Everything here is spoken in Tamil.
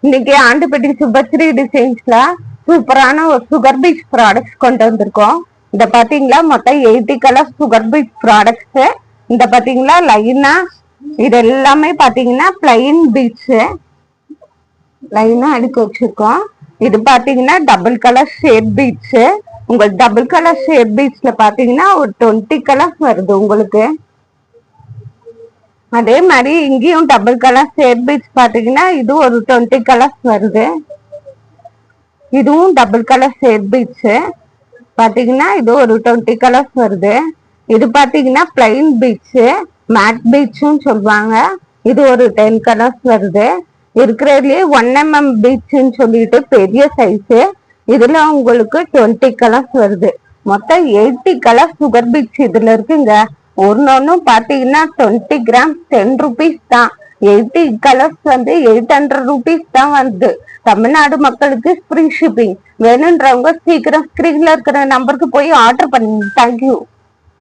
இன்னைக்கு ஆண்டுபட்டி சுபஸ்ரீ டிசைன்ஸ்ல சூப்பரான ஒரு சுகர் பீச் ப்ராடக்ட்ஸ் கொண்டு வந்திருக்கோம். இந்த பாத்தீங்களா மொத்தம் 80 கலர் சுகர் பீச் ப்ராடக்ட்ஸ். இந்த பாத்தீங்களா லைனா இது எல்லாமே பாத்தீங்கன்னா பிளைன் பீச் லைனா அடுக்கி வச்சிருக்கோம். இது பாத்தீங்கன்னா டபுள் கலர் ஷேட் பீச். உங்களுக்கு டபுள் கலர் ஷேட் பீச்ல பாத்தீங்கன்னா ஒரு 20 கலர்ஸ் வருது உங்களுக்கு. அதே மாதிரி இங்கேயும் டபுள் கலர் ஷேட் பீச் பாத்தீங்கன்னா இது ஒரு 20 கலர்ஸ் வருது. இதுவும் டபுள் கலர் ஷேட் பீச் பாத்தீங்கன்னா இது ஒரு 20 கலர்ஸ் வருது. இது பாத்தீங்கன்னா பிளைன் பீச் மேட் பீச்சும் சொல்லுவாங்க. இது ஒரு 10 கலர்ஸ் வருது. இருக்கிறதுலயே 1 mm பீச்சுன்னு சொல்லிட்டு பெரிய சைஸ். இதுல உங்களுக்கு 20 கலர்ஸ் வருது. மொத்தம் 80 கலர் சுகர் பீச் இதுல இருக்குங்க. ஒன்னும் பாத்தீங்கன்னா 20 கிராம்ஸ் 10 rupees தான். 80 கலர்ஸ் 800 rupees தான் வருது. தமிழ்நாடு மக்களுக்கு ஃப்ரீ ஷிப்பிங். வேணுன்றவங்க சீக்கிரம் ஸ்கிரீன்ல இருக்கிற நம்பருக்கு போய் ஆர்டர் பண்ணுங்க. தேங்க்யூ.